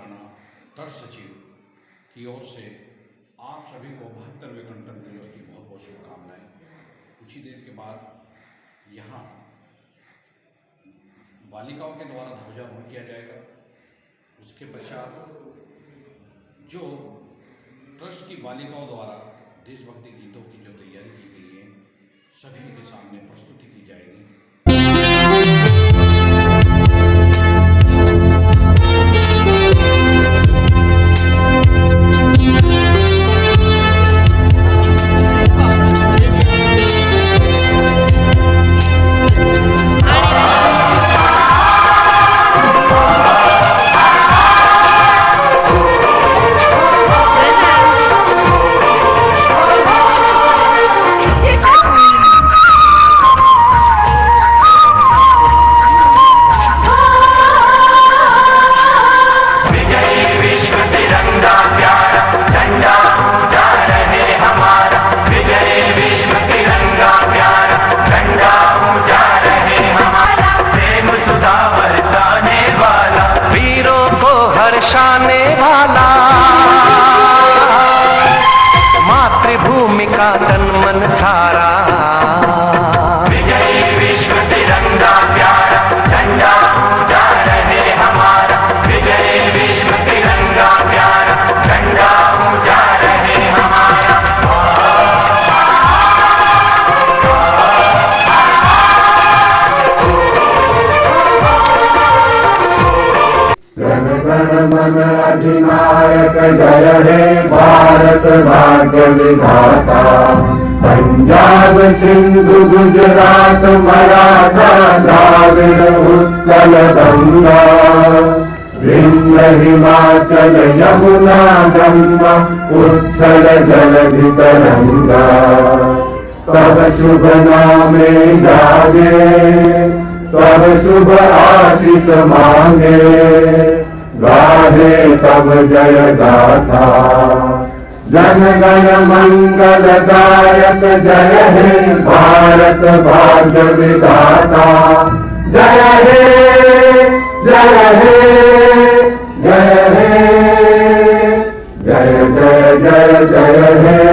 Telangana trust सचिव की ओर से आप सभी को 72वें गणतंत्र दिवस की बहुत बहुत शुभकामनाएं। कुछ ही देर के बाद यहाँ बालिकाओं के द्वारा ध्वजारोहण किया जाएगा। उसके पश्चात जो ट्रस्ट की बालिकाओं द्वारा देशभक्ति गीतों की जो तैयारी की गई है सभी के सामने प्रस्तुति की जाएगी। बरसाने वाला मातृभूमि का तन मन सारा, विजयी विश्व तिरंगा प्यारा, झंडा ऊंचा रहे हमारा, विजयी विश्व तिरंगा प्यारा, झंडा ऊंचा रहे हमारा। जन गण मन अधिनायक जय हे भारत भाग्य विधाता, पंजाब सिंधु गुजरात मराठा द्राविड़ उत्कल गंगा, विंध्य हिमाचल यमुना गंगा उत्कल जलधि तरंगा, तब शुभ नामे जागे तब शुभ आशीष मांगे, गाहे तब जय गाथा, जन गण मंगल दायक जय हे भारत भाग्य विधाता, जय हे जय हे जय हे जय जय जय जय हे।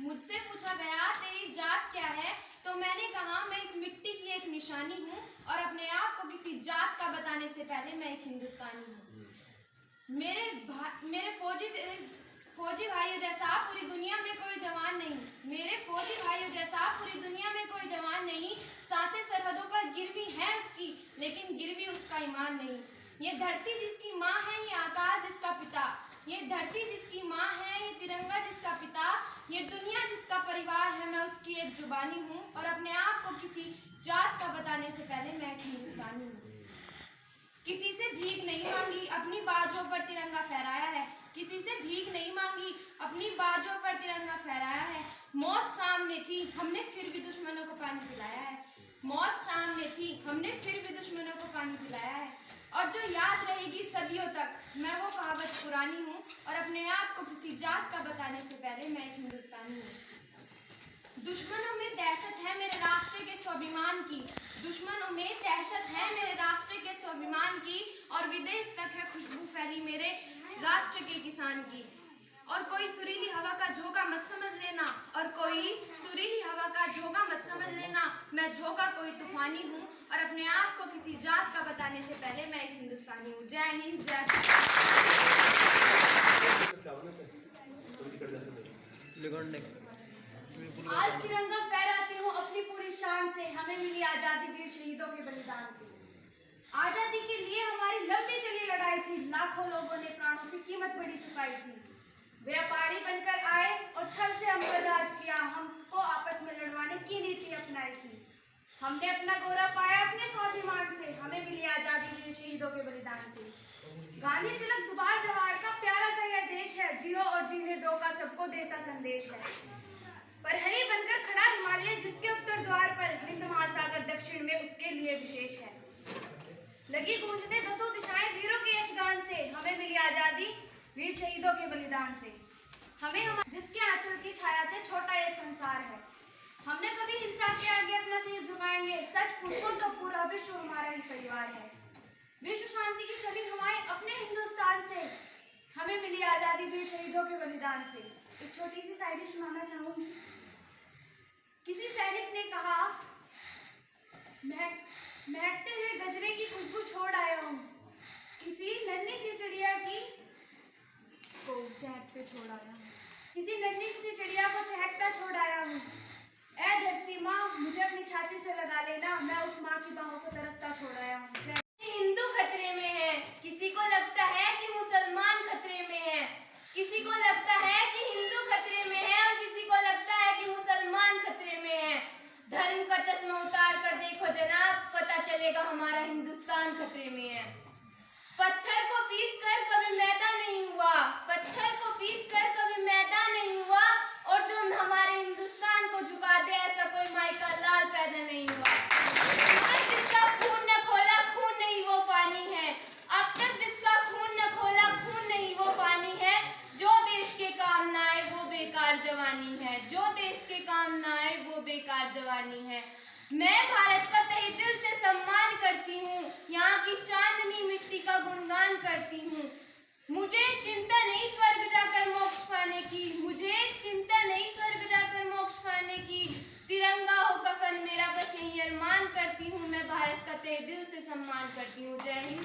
मुझसे पूछा गया तेरी जात क्या है, तो मैंने कहा मैं इस मिट्टी की एक निशानी हूँ और अपने आप को किसी जात का बताने से पहले मैं एक हिंदुस्तानी हूँ। मेरे फौजी भाइयों जैसा पूरी दुनिया में कोई जवान नहीं, मेरे फौजी भाइयों जैसा पूरी दुनिया में कोई जवान नहीं। सांसें सरहदों पर गिरवी है उसकी, लेकिन गिरवी उसका ईमान नहीं। ये धरती जिसकी माँ है, ये आकाश जिसका पिता, ये धरती जिसकी माँ है, ये तिरंगा जिसका पिता, ये दुनिया जिसका परिवार है, मैं उसकी एक जुबानी हूँ और अपने आप को किसी जात का मांगी, अपनी बाजुओं पर तिरंगा फहराया है। किसी से भीख नहीं मांगी, अपनी बाजुओं पर तिरंगा फहराया है। मौत सामने थी, हमने फिर भी दुश्मनों को पानी पिलाया है। मौत सामने थी, हमने फिर भी दुश्मनों को पानी पिलाया है। और जो याद रहेगी सदियों तक, मैं वो कहावत पुरानी हूँ और अपने आप को किसी जात का बताने से पहले मैं एक हिंदुस्तानी हूँ। दुश्मनों में दहशत है मेरे राष्ट्र के स्वाभिमान की, दुश्मनों में दहशत है मेरे राष्ट्र के स्वाभिमान की, और विदेश तक है खुशबू फैली मेरे राष्ट्र के किसान की। और कोई सुरीली हवा का झोंका मत समझ लेना, और कोई सुरीली हवा का झोंका मत समझ लेना, मैं झोंका कोई तूफानी हूँ और अपने आप को किसी जात का बताने से पहले मैं एक हिंदुस्तानी हूँ। जय हिंद, जय आज तिरंगा फहराती हूँ अपनी पूरी शान से, हमें मिली आजादी वीर शहीदों के बलिदान से। आजादी के लिए हमारी लंबी चली लड़ाई थी, लाखों लोगों ने प्राणों से कीमत बड़ी चुकाई थी। व्यापारी बनकर आए और छल से हम पर राज किया, हमको आपस में लड़वाने की नीति अपनाई थी। हमने अपना गौरव पाया अपने स्वाभिमान से, हमें मिली आजादी वीर शहीदों के बलिदान से। गांधी तिलक सुभाष जवाहर का प्यारा सा यह देश है, जियो और जीने दो का सबको देता संदेश है। परहरी बनकर खड़ा हिमालय जिसके उत्तर द्वार पर, हिंद महासागर दक्षिण में उसके लिए विशेष है। लगी गूंजने दसों दिशाएं वीरों के यशगान से, हमें मिली आजादी वीर शहीदों के बलिदान से। हमें जिसके आंचल की छाया से छोटा ये संसार है, हमने कभी हिंसा के आगे अपना शीश झुकाएंगे, सच पूछो तो पूरा विश्व हमारा ही परिवार है। विश्व शांति की छवि हमारे अपने हिंदुस्तान से, हमें मिली आजादी वीर शहीदों के बलिदान से। एक छोटी सी शायरी सुनाना चाहूंगी। किसी सैनिक ने कहा, महकते हुए गजरे की खुशबू छोड़ आया हूँ, किसी नन्ही सी चिड़िया को चहक पे छोड़ आया हूँ, किसी नन्ही सी चिड़िया को चहकता छोड़ आया हूँ। ऐ धरती माँ, मुझे अपनी छाती से लगा लेना, मैं उस माँ की बाहों को तरसता छोड़ आया हूँ। हिंदू खतरे में है, किसी को लगता है कि मुसलमान खतरे में है, किसी को लगता है कि हिंदू खतरे में है और किसी को लगता है कि मुसलमान खतरे में है। धर्म का चश्मा उतार कर देखो जनाब, पता चलेगा हमारा हिंदुस्तान खतरे में है। पत्थर को पीस कर कभी मैदा नहीं हुआ, पत्थर को पीस कर कभी मैदा नहीं हुआ, और जो हमारे हिंदुस्तान को झुका दे ऐसा कोई माई का लाल पैदा नहीं हुआ। अब तक जिसका खून न खोला खून नहीं वो पानी है, अब तक जिसका खून न खोला खून नहीं वो पानी है। जो देश के काम ना आए वो बेकार जवानी है, जो देश के काम ना आए वो बेकार जवानी है। मैं भारत का तहे दिल से सम्मान करती हूँ, यहाँ की चांदनी मिट्टी का गुणगान करती हूँ। मुझे चिंता नहीं स्वर्ग जाकर मोक्ष पाने की, मुझे चिंता नहीं स्वर्ग जाकर मोक्ष पाने की। तिरंगा हो कफन मेरा बस यही अरमान करती हूँ, मैं भारत का तहे दिल से सम्मान करती हूँ। जय हिंद।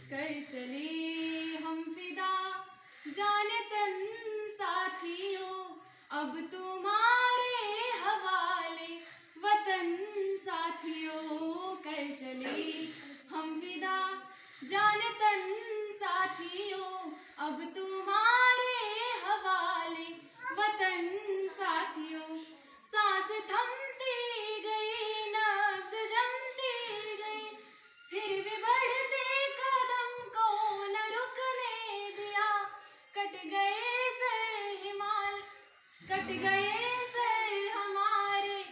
कर चले हम फिदा जाने तन साथियों, अब तुम्हारे हवाले वतन साथियों। कर चले हम फिदा जाने तन साथियों, अब तुम्हारे हवाले वतन साथियों। सांस थमती गई, नब्ज़ जमती गई, फिर भी बढ़ते कदम को न रुकने दिया। कट गए सर हिमाल, कट गए सर हमारे,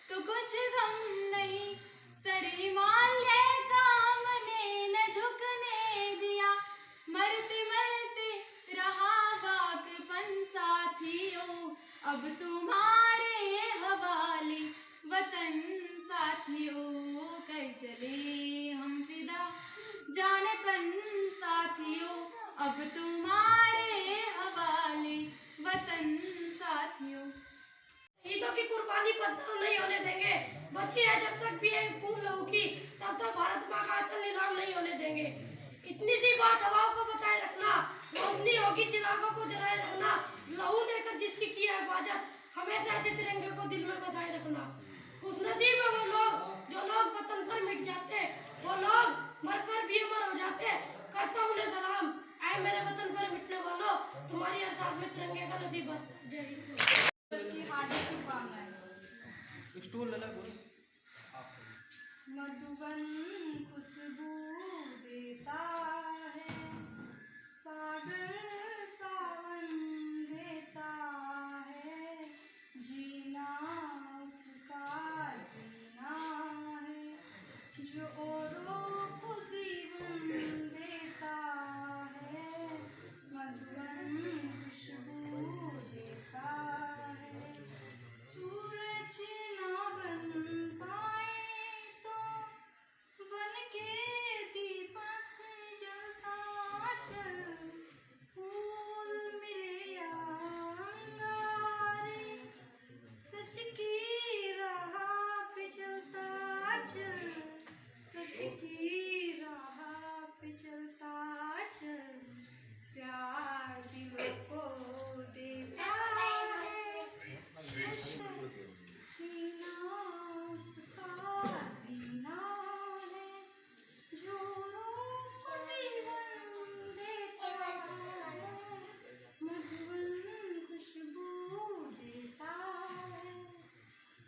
तो कुछ गम नहीं, सर हिमालय का हमने न झुकने दिया। मरते मरते रहा बाकपन साथियों, अब तुम्हारे हवाले वतन साथियों। कर चले हम फिदा जाने तन साथियों, अब तुम्हारे हवाले वतन साथियों। शहीदों की कुर्बानी बदनाम नहीं होने देंगे, बची है जब तक भी एक बूंद लहू की, तब तक भारत माँ का आंचल नीलाम नहीं होने देंगे। इतनी सी बात हवाओं को बचाए रखना, रोशनी होगी चिरागों को जलाए रखना, लहू देकर जिसकी की है हिफाजत, हमेशा ऐसे तिरंगे को दिल में बसाए रखना। खुशनसीब है वो लोग जो लोग वतन पर मिट जाते, वो लोग मरकर भी अमर हो जाते। करता हूँ उन्हें सलाम, आए मेरे वतन पर मिटने वालों, तुम्हारी हर सांस में तिरंगे का नसीब बसता। जय हिंद। मधुबन खुशबू चल, सच की राह पे चलता चल, प्यार दिलों को देता है, जीना उसका जीना है, जो रूह को जीवन देता है, मधुबन खुशबू देता है,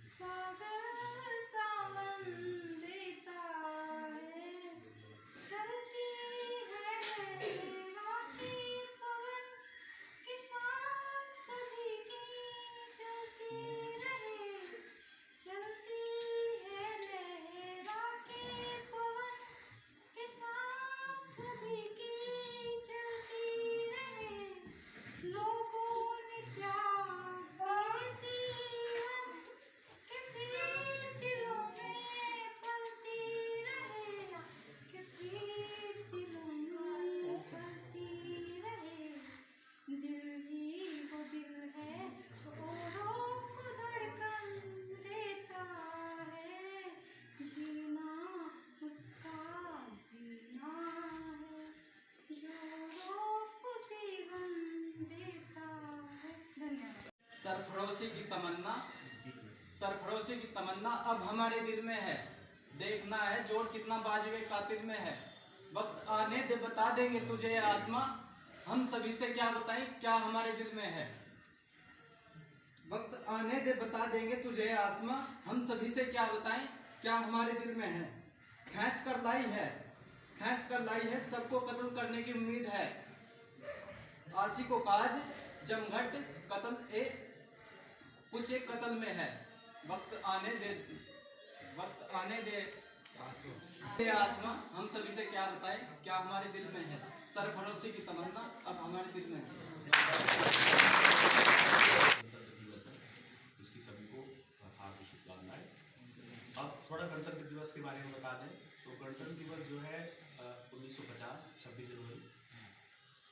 सागर सावन देता है, चलती है लहरा की पवन की सांस सभी की चलती रहे, चलती है लहरा की पवन की सांस सभी की चलती रहे, लोगों ने क्या कैसी कि फिर दिलों में पलती रहे, कि फिर दिलों में पलती रहे, दिल ही वो दिल है जो औरों को धड़कन देता है, जीना उसका जीना है, जो औरों को जीवन देता है। धन्यवाद। सरफरोशी की तमन्ना अब हमारे दिल में है, देखना है जोर कितना बाजुए कातिल में है, वक्त आने दे बता देंगे तुझे ये आसमां, हम सभी से क्या बताएं क्या हमारे दिल में है, वक्त आने दे बता देंगे तुझे ये आसमां, हम सभी से क्या बताएं क्या हमारे दिल में है, खींच कर लाई है सबको कत्ल करने की उम्मीद है, आशिकों काज जमघट कत्ल ए कुछ एक कत्ल में है, वक्त आने दे आसमां, हम सभी से क्या बताएं क्या हमारे दिल में है, सरफरोशी की तमन्ना अब हमारे दिल में है। गणतंत्र दिवस है, इसकी सभी को हार्दिक शुभकामनाएं। अब थोड़ा गणतंत्र दिवस के बारे में बता दें तो गणतंत्र दिवस जो है 1950 26 जनवरी,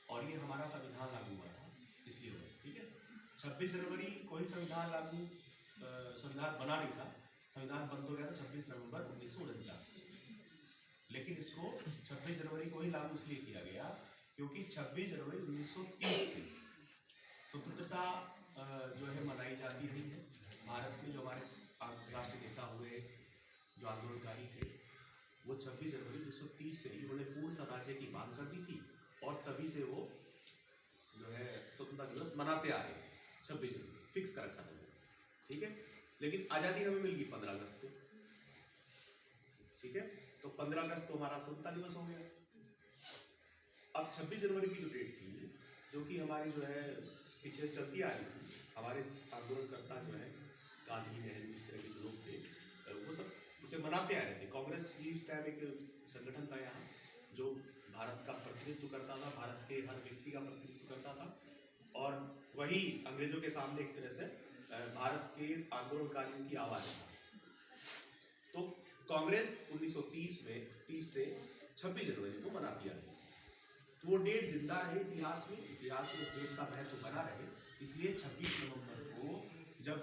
और ये हमारा संविधान लागू हुआ था इसलिए हुआ, ठीक है। 26 जनवरी को ही संविधान बना नहीं था, संविधान बंद हो गया था 26 नवंबर 1949, लेकिन इसको 26 जनवरी को ही लागू इसलिए किया गया क्योंकि 26 जनवरी 1930 से स्वतंत्रता जो है मनाई जाती रही है। भारत में जो हमारे राष्ट्रीय नेता हुए, जो आंदोलनकारी थे, वो 26 जनवरी 1930 से उन्होंने पूर्ण स्वराज्य की मांग कर दी थी, और तभी से वो जो है स्वतंत्रता दिवस मनाते आ रहे हैं। 26 जनवरी फिक्स कर रखा था, ठीक है। लेकिन आज़ादी हमें मिल गई 15 अगस्त को, ठीक है, तो 15 अगस्त तो हमारा स्वतंत्रता दिवस हो गया। अब 26 जनवरी की जो डेट थी, जो कि हमारी जो है पीछे चलती आ रही थी, हमारे आंदोलनकर्ता जो है गांधी, नेहरू, इस तरह के लोग थे, वो सब उसे मनाते आ रहे थे। कांग्रेस ही उस टाइम एक संगठन था यहाँ जो भारत का प्रतिनिधित्व करता था, भारत के हर व्यक्ति का प्रतिनिधित्व करता था, और वही अंग्रेजों के सामने एक तरह से भारत के आंदोलनकारियों की आवाज था। तो कांग्रेस 1930 में 30 से 26 जनवरी को मनाती आ रही, तो वो डेट जिंदा रहे इतिहास में उस डेट का महत्व बना रहे, इसलिए 26 नवंबर को जब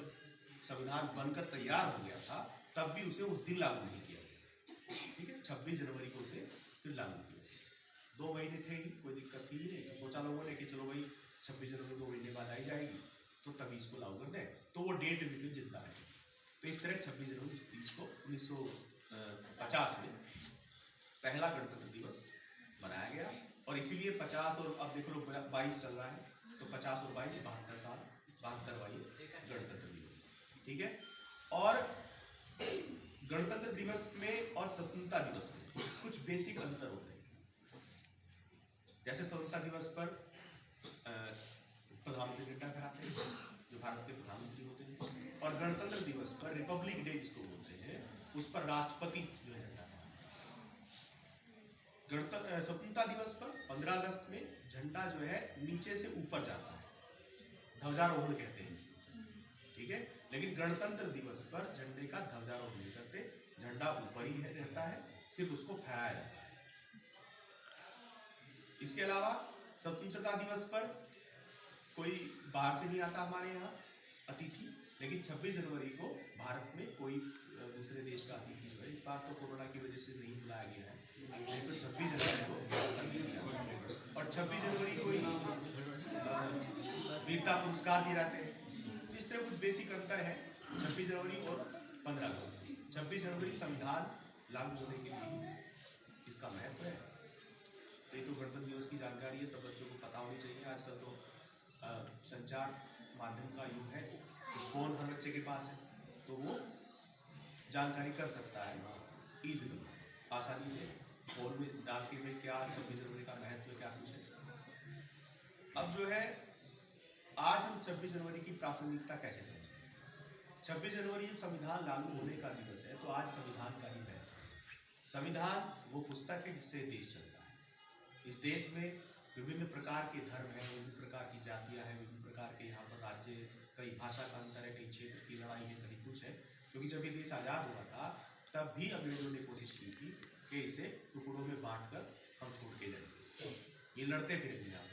संविधान बनकर तैयार हो गया था तब भी उसे उस दिन लागू नहीं किया गया, ठीक है। 26 जनवरी को उसे फिर लागू किया, 2 महीने थे ही, कोई दिक्कत थी नहीं, तो सोचा लोगों ने कि चलो भाई 26 जनवरी 2 महीने बाद आई जाएगी तो तभी इसको लागू कर दें, तो वो डेट भी फिर जिंदा रहे। तो इस तरह 26 जनवरी 1930 को 1950 में पहला गणतंत्र दिवस मनाया गया, और इसीलिए 50 और अब देख लो 22 चल रहा है, तो 50 और 22 72 साल, 72वां गणतंत्र दिवस, ठीक है। और गणतंत्र दिवस में और स्वतंत्रता दिवस में कुछ बेसिक अंतर होते हैं। जैसे स्वतंत्रता दिवस पर प्रधानमंत्री झंडा फहराते हैं, जो भारत के प्रधानमंत्री होते हैं, और गणतंत्र दिवस पर रिपब्लिक डे जिसको बोलते हैं, उस पर राष्ट्रपति जो है झंडा फहराते। स्वतंत्रता दिवस पर 15 अगस्त में झंडा जो है नीचे से ऊपर जाता है, ध्वजारोहण कहते हैं, ठीक है। लेकिन गणतंत्र दिवस पर झंडे का ध्वजारोहण नहीं करते, झंडा ऊपर ही रहता है, सिर्फ उसको फहराया जाता है। इसके अलावा स्वतंत्रता दिवस पर कोई बाहर से नहीं आता हमारे यहाँ अतिथि, लेकिन 26 जनवरी को भारत में कोई दूसरे देश का अतिथि जो है इस बार बार तो कोरोना की वजह से नहीं बुलाया गया है, नहीं तो 26 जनवरी को किया। और 26 जनवरी को ही वीरता पुरस्कार दिए जाते हैं। इस तरह कुछ बेसिक अंतर है 26 जनवरी और 15 अगस्त। 26 जनवरी संविधान लागू होने के लिए इसका महत्व है। ये तो गणतंत्र दिवस की जानकारी है, सब बच्चों को पता होनी चाहिए। आजकल तो संचार माध्यम का युग है, तो फोन हर बच्चे के पास है, तो वो जानकारी कर सकता है ईजिली, आसानी से फोन में डाल के में क्या 26 जनवरी का महत्व क्या कुछ है। अब जो है आज हम 26 जनवरी की प्रासंगिकता कैसे समझें। 26 जनवरी जब संविधान लागू होने का दिवस है, तो आज संविधान का ही महत्व। संविधान वो पुस्तक है जिससे देश चलता है। इस देश में विभिन्न प्रकार के धर्म हैं, विभिन्न प्रकार की जातियां हैं, विभिन्न प्रकार के यहाँ पर राज्य, कई भाषा का अंतर है, कई क्षेत्र की लड़ाई है, कहीं कुछ है। क्योंकि जब ये देश आज़ाद हुआ था तब भी अंग्रेजों ने कोशिश की थी कि इसे टुकड़ों में बांटकर हम छोड़ के जाएंगे। ये लड़ते फिरेंगे यहाँ,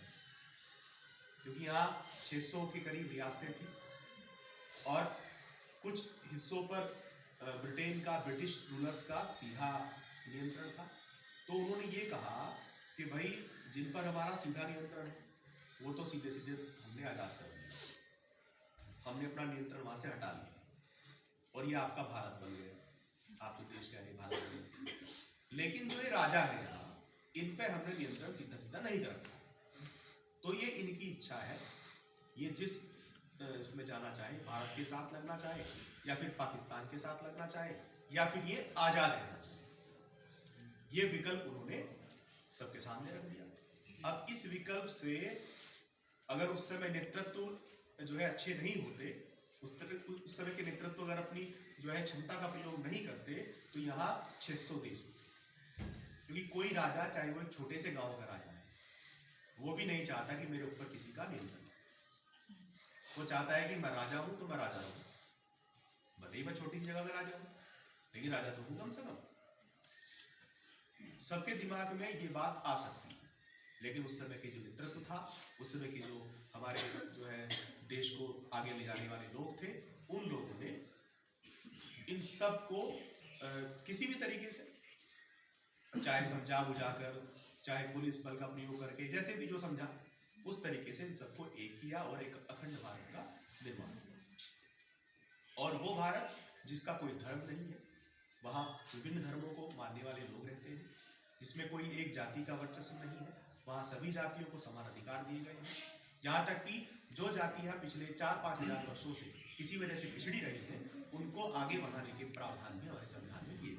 क्योंकि यहाँ 600 के करीब रियासतें थी और कुछ हिस्सों पर ब्रिटेन का, ब्रिटिश रूलर्स का सीधा नियंत्रण था। तो उन्होंने ये कहा कि भाई जिन पर हमारा सीधा नियंत्रण है वो तो सीधे सीधे हमने आज़ाद कर दिया, हमने अपना नियंत्रण वहाँ से हटा लिया और ये आपका भारत बन गया, आप तो देश कह रहे भारत बन गया। लेकिन जो ये राजा है यहाँ, इन पे हमने नियंत्रण सीधा सीधा नहीं कर रखा। तो ये इनकी इच्छा है, ये जिस उसमें जाना चाहे, भारत के साथ लगना चाहे या फिर पाकिस्तान के साथ लगना चाहे या फिर ये आज़ाद रहना चाहे, ये विकल्प उन्होंने सबके सामने रख दिया। अब इस विकल्प से अगर उस समय नेतृत्व जो है अच्छे नहीं होते, उस समय के नेतृत्व अगर अपनी जो है क्षमता का प्रयोग नहीं करते, तो यहाँ 600 देश होते। क्योंकि कोई राजा, चाहे वो एक छोटे से गांव का राजा है, वो भी नहीं चाहता कि मेरे ऊपर किसी का नियंत्रण। वो चाहता है कि मैं राजा हूं तो मैं राजा रहूं, भले ही मैं छोटी सी जगह का राजा हूं, लेकिन राजा तो हूं कम से कम। सबके दिमाग में ये बात आ सकती है, लेकिन उस समय के जो नेतृत्व था, उस समय के जो हमारे जो है देश को आगे ले जाने वाले लोग थे, उन लोगों ने इन सब को किसी भी तरीके से, चाहे समझा बुझाकर, चाहे पुलिस बल का प्रयोग करके, जैसे भी जो समझा, उस तरीके से इन सबको एक किया और एक अखंड भारत का निर्माण किया। और वो भारत जिसका कोई धर्म नहीं है, वहाँ विभिन्न धर्मों को मानने वाले लोग रहते हैं, जिसमें कोई एक जाति का वर्चस्व नहीं है, वहाँ सभी जातियों को समान अधिकार दिए गए हैं। यहाँ तक कि जो जातियाँ पिछले 4-5 हजार वर्षों से किसी वजह से पिछड़ी रही हैं, उनको आगे बढ़ाने के प्रावधान भी हमारे संविधान में किए।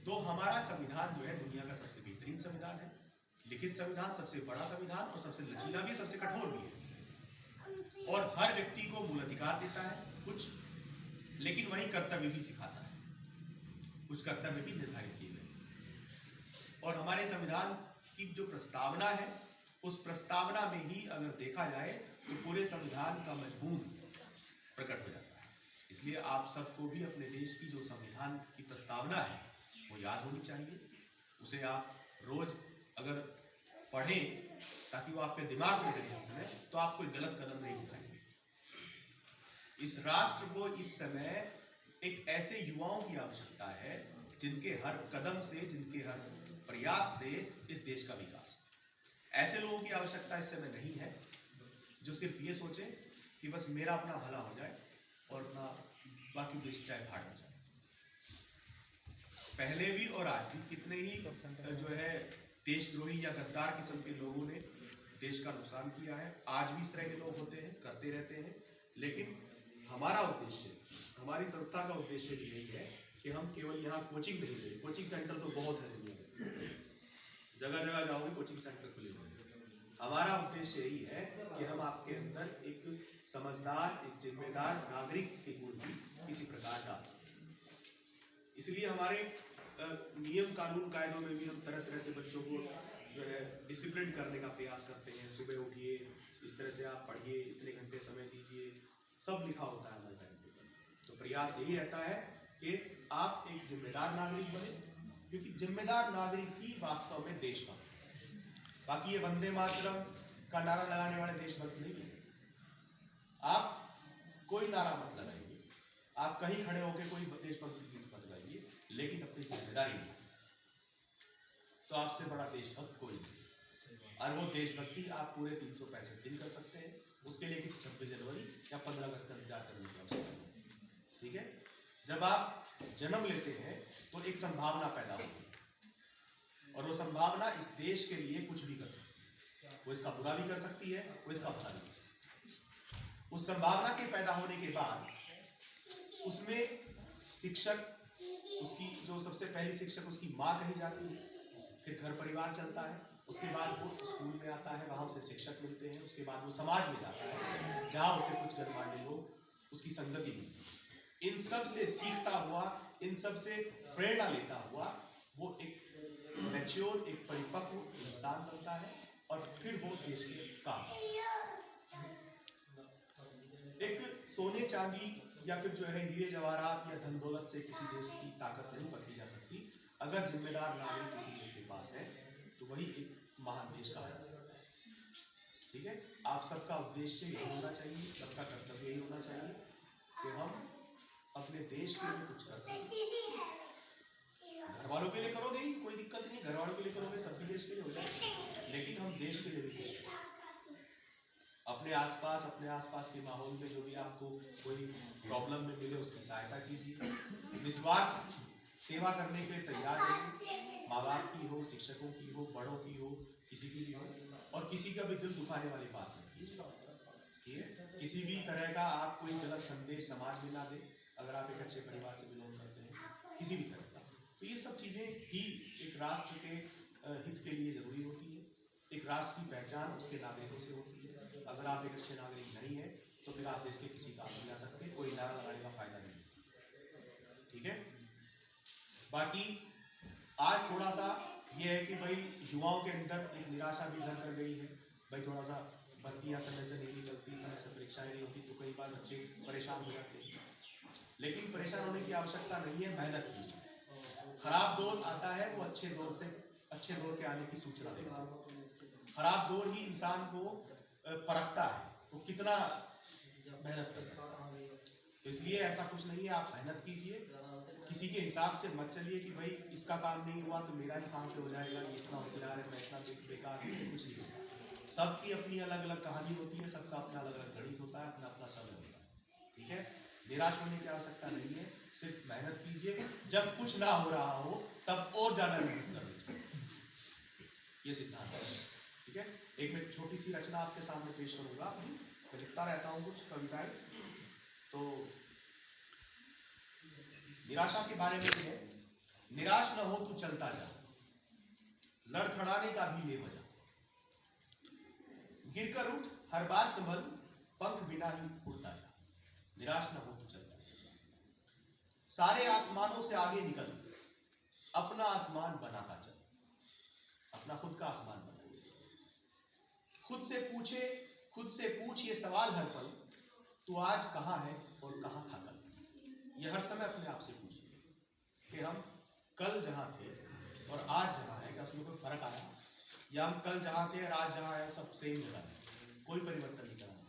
तो हमारा संविधान जो है दुनिया का सबसे बेहतरीन संविधान है, लिखित संविधान, सबसे बड़ा संविधान और सबसे लचीला भी, सबसे कठोर भी है। और हर व्यक्ति को मूल अधिकार देता है कुछ, लेकिन वही कर्तव्य भी सिखाता है, कुछ कर्तव्य भी निर्धारित किए गए। और हमारे संविधान की जो प्रस्तावना है, उस प्रस्तावना में ही अगर देखा जाए तो पूरे संविधान का मजमून प्रकट हो जाता है। इसलिए आप सबको भी अपने देश की जो संविधान की प्रस्तावना है वो याद होनी चाहिए। उसे आप रोज अगर पढ़ें ताकि वो आपके दिमाग में रहे इस समय, तो आप कोई गलत कदम नहीं उठाएंगे। इस राष्ट्र को इस समय एक ऐसे युवाओं की आवश्यकता है जिनके हर कदम से, जिनके हर प्रयास से इस देश का विकास। ऐसे लोगों की आवश्यकता इस समय नहीं है जो सिर्फ ये सोचे कि बस मेरा अपना भला हो जाए और अपना बाकी देश चाहे भाड़ हो जाए। पहले भी और आज भी कितने ही जो है देशद्रोही या गद्दार किस्म के लोगों ने देश का नुकसान किया है। आज भी इस तरह के लोग होते हैं, करते रहते हैं। लेकिन हमारा उद्देश्य, हमारी संस्था का उद्देश्य भी यही है कि हम केवल यहाँ कोचिंग नहीं दें। कोचिंग सेंटर तो बहुत है दुनिया में, जगह जगह जाओगे कोचिंग सेंटर खुले हुए हैं। हमारा उद्देश्य यही है कि हम आपके अंदर एक समझदार, एक जिम्मेदार नागरिक के गुण भी किसी प्रकार डाल सकें। इसलिए हमारे नियम कानून कायदों में भी हम तरह तरह से बच्चों को जो है डिसिप्लिन करने का प्रयास करते हैं। सुबह उठिए, इस तरह से आप पढ़िए, इतने घंटे समय दीजिए, सब लिखा होता है हमारे टाइम टेबल। तो प्रयास यही रहता है कि आप एक जिम्मेदार नागरिक बने, क्योंकि जिम्मेदार नागरिक ही वास्तव में देशभक्त है। बाकी ये वंदे मातरम का नारा लगाने वाले देशभक्त नहीं है। आप कोई नारा मत लगाइए, आप कहीं खड़े होकर कोई देशभक्त गीत मत गाइए, लेकिन गद्दारी नहीं, तो आपसे बड़ा देशभक्त कोई नहीं। और वो देशभक्ति आप पूरे 365 दिन कर सकते हैं, उसके लिए किसी 26 जनवरी या 15 अगस्त का इंतजार करने की आवश्यकता नहीं। ठीक है, जब आप जन्म लेते हैं तो एक संभावना पैदा होती है, और वो संभावना इस देश के लिए कुछ भी कर सकती है। वो इसका बुरा भी कर सकती है, वो इसका भला भी कर सकती है। उस संभावना के पैदा होने के बाद उसमें शिक्षक, उसकी जो सबसे पहली शिक्षक उसकी माँ कही जाती है, फिर घर परिवार चलता है, उसके बाद वो स्कूल में आता है, वहाँ उसे शिक्षक मिलते हैं, उसके बाद वो समाज में जाता है जहाँ उसे कुछ गणमान्य लोग उसकी संगति मिलती है। इन सब से सीखता हुआ, इन सब से प्रेरणा लेता हुआ वो एक मैच्योर, एक परिपक्व इंसान बनता है, और फिर वो देश के काम। एक सोने चांदी या फिर जो है हीरे जवाहरात या धन दौलत से किसी देश की ताकत नहीं पकड़ी जा सकती। अगर जिम्मेदार नागरिक किसी देश के पास है तो वही एक महान देश कहा जा सकता है। ठीक है, आप सबका उद्देश्य यही होना चाहिए, सबका कर्तव्य यही होना चाहिए कि हम अपने देश के लिए कुछ कर सकें। घर वालों के लिए करोगे ही कोई दिक्कत नहीं, घर वालों के लिए करोगे तब भी देश के लिए हो जाएगा, लेकिन हम देश के लिए भी कुछ करें। अपने आसपास के माहौल में जो भी आपको कोई प्रॉब्लम में मिले उसकी सहायता कीजिए, निस्वार्थ सेवा करने के लिए तैयार रहिए, माँ बाप की हो, शिक्षकों की हो, बड़ों की हो, किसी की भी हो, और किसी का भी दिल दुखाने वाली बात नहीं कीजिए। ठीक है, किसी भी तरह का आप कोई गलत संदेश समाज में ना दें, अगर आप एक अच्छे परिवार से बिलोंग करते हैं, किसी भी तरह का। तो ये सब चीज़ें ही एक राष्ट्र के हित के लिए जरूरी होती है। एक राष्ट्र की पहचान उसके नागरिकों से होती है। अगर आप एक अच्छे नागरिक नहीं है तो फिर आप देश के किसी काम नहीं आ सकते, कोई नारा लगाने का फायदा नहीं। ठीक है, बाकी आज थोड़ा सा ये है कि भाई युवाओं के अंदर एक निराशा भी घर कर गई है। भाई थोड़ा सा भर्तियाँ समय से नहीं निकलती, समय से परीक्षाएं नहीं होती, तो कई बार बच्चे परेशान हो जाते हैं। लेकिन परेशान होने की आवश्यकता नहीं है, मेहनत कीजिए। खराब दौर आता है वो अच्छे दौर के आने की सूचना देता है। खराब दौर ही इंसान को परखता है वो कितना मेहनत कर सकता है। तो इसलिए ऐसा कुछ नहीं है, आप मेहनत कीजिए, किसी के हिसाब से मत चलिए कि भाई इसका काम नहीं हुआ तो मेरा ही कहाँ से हो जाएगा, ये इतना होशियार है, मैं इतना बेकार हूँ, कुछ नहीं होता। सबकी अपनी अलग अलग कहानी होती है, सबका अपना अलग अलग गणित होता है, अपना अपना समय होता है। ठीक है, निराश होने की आवश्यकता नहीं है, सिर्फ मेहनत कीजिए। जब कुछ ना हो रहा हो तब और ज्यादा मेहनत करनी चाहिए, ये सिद्धांत है। ठीक है, एक मैं छोटी सी रचना आपके सामने पेश करूंगा। मैं लिखता रहता हूँ कुछ कविताएं, तो निराशा के बारे में है। निराश न हो तू चलता जा, लड़खड़ाने का भी ले मजा, गिरकर उठ हर बार संभल, पंख बिना ही उड़ता जा। निराश न हो तू चलता जा, सारे आसमानों से आगे निकल, अपना आसमान बनाता चल। अपना खुद का आसमान बना, खुद से पूछ ये सवाल हर पल, तू आज कहाँ है और कहाँ था कल। ये हर समय अपने आप से पूछिए कि हम कल जहाँ थे और आज जहाँ है, क्या उसमें कोई फर्क आया, या हम कल जहाँ थे और आज जहाँ है सब सेम जगह है, कोई परिवर्तन नहीं करना।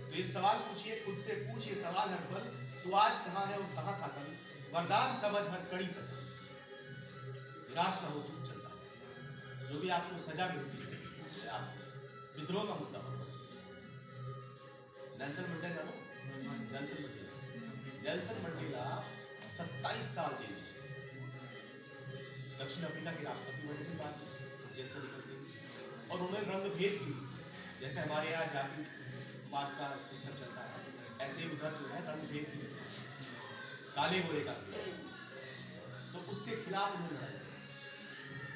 तो ये सवाल पूछिए, खुद से पूछिए सवाल हर पल, तू आज कहाँ है और कहाँ था कल, वरदान समझ हर कड़ी सकल। निराश न हो तू चलता है, जो भी आपको सजा मिलती है आप विद्रोह का मुद्दा होगा। नेल्सन मंडेला जानो, नेल्सन मंडेला 27 साल जेल में, दक्षिण अफ्रीका के राष्ट्रपति बनने के बाद जेल से निकल गए, और उन्होंने रंग भेद की, जैसे हमारे यहाँ जातिवाद का सिस्टम चलता है, ऐसे ही उधर जो है रंग भेद की, काले गोरे का, तो उसके खिलाफ उन्होंने लड़ा।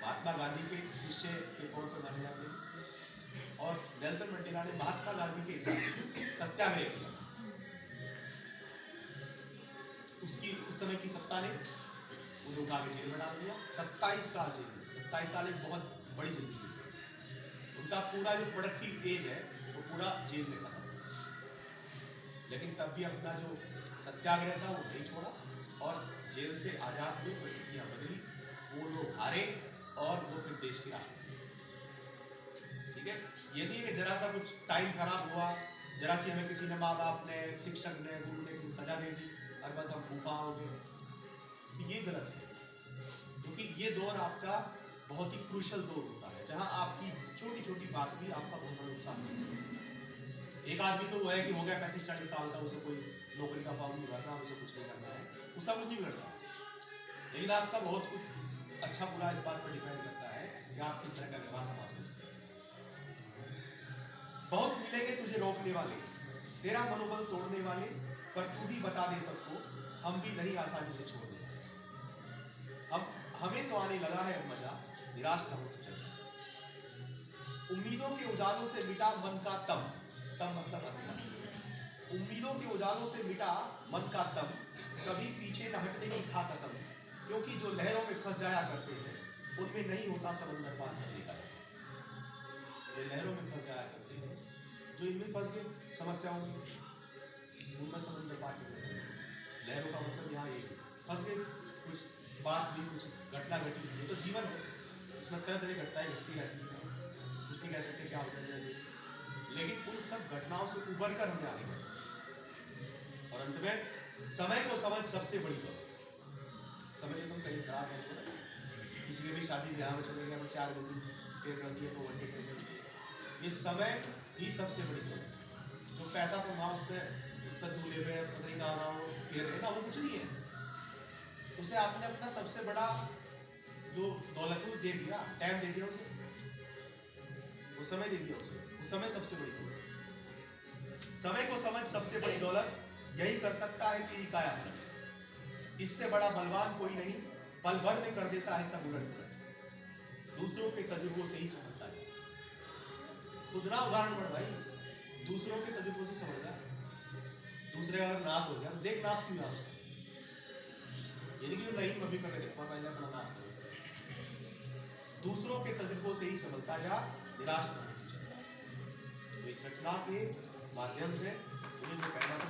महात्मा गांधी के शिष्य के तौर पर माने जाते हैं, और नेल्सन मंडेला ने महात्मा गांधी के हिसाब से सत्याग्रह किया। उसकी उस समय की सत्ता ने उन्हें उठा के जेल में डाल दिया। 27 साल जेल में, 27 साल एक बहुत बड़ी जिंदगी है। उनका पूरा जो प्रोडक्टिव एज है वो पूरा जेल में खत्म, लेकिन तब भी अपना जो सत्याग्रह था वो नहीं छोड़ा, और जेल से आजाद हुए, परिस्थितियां बदली, वो लोग हारे और वो फिर देश के राष्ट्रपति। ठीक है, ये नहीं है कि जरा सा कुछ टाइम खराब हुआ, जरा सी हमें किसी ने, माँ बाप ने, शिक्षक ने, गुरु ने सजा दे दी और बस हम भूखा हो गए, ये गलत है। क्योंकि ये दौर आपका बहुत ही क्रूशल दौर होता है, जहां आपकी छोटी छोटी बात भी आपका बहुत बड़ा नुकसान कर सकती है। एक आदमी तो वो है कि हो गया 35-40 साल का, उसे कोई नौकरी का फॉर्म नहीं भरना, उसे कुछ नहीं करना है, उसका कुछ नहीं बिगड़ता, लेकिन आपका बहुत कुछ अच्छा बुरा इस बात पर डिपेंड करता है कि आप किस तरह का व्यवहार समाज में। बहुत मिलेंगे तुझे रोकने वाले, तेरा मनोबल तोड़ने वाले, पर तू भी बता दे सबको, हम भी नहीं आसानी से छोड़ देंगे। हमें तो आने लगा है मजा, निराश न हो तो चलना चाहिए। उम्मीदों के उजालों से मिटा मन का तम मतलब अंधेरा। उम्मीदों के उजालों से मिटा मन का तम, कभी पीछे न हटने की खा कसम, क्योंकि जो लहरों में फंस जाया करते हैं उनमें नहीं होता समंदर पार करने का। जो लहरों में फंस जाया करते हैं, जो इनमें फंस गए समस्याओं में, उनमें समंदर पार करने का। लहरों का मतलब यहाँ ये फंस गए, कुछ बात भी, कुछ घटना घटी, ये तो जीवन है, इसमें तरह तरह की घटनाएं घटती रहती है, कुछ नहीं कह सकते क्या हो जाए, लेकिन उन सब घटनाओं से उबर कर हमें आगे बढ़ना। और अंत में समय को समझ सबसे बड़ी बात। समय जो तुम कहीं खराब है, किसी के भी शादी ब्याह में चले गए, हम 4 गड्डी पे कर दिए, 2 घंटे पे कर दिए, ये समय ही सबसे बड़ी बात है। जो पैसा तुम वहाँ उस पर दूल्हे पे पता नहीं कहाँ हो फेर रहे ना, वो कुछ नहीं है, उसे आपने अपना सबसे बड़ा जो दौलत है दे दिया, टाइम दे दिया उसे, वो समय दे दिया उसे, वो समय सबसे बड़ी दौलत। समय को समझ सबसे बड़ी दौलत, यही कर सकता है तेरी काया पलट। इससे बड़ा बलवान कोई नहीं, पल भर में कर देता है सब उलट पलट। दूसरों के तजुर्बों से ही समझता है, खुद ना उदाहरण पढ़ भाई, दूसरों के तजुर्बों से समझ जा। दूसरे अगर नाश हो गया तो देख नाश क्यों है उसका, यानी कि नहीं कभी करके देखो, पहले अपना नाश करो। दूसरों के तजुर्बों से ही समझता जा, निराश न होती चलता जा। तो इस रचना के माध्यम से मुझे जो कहना था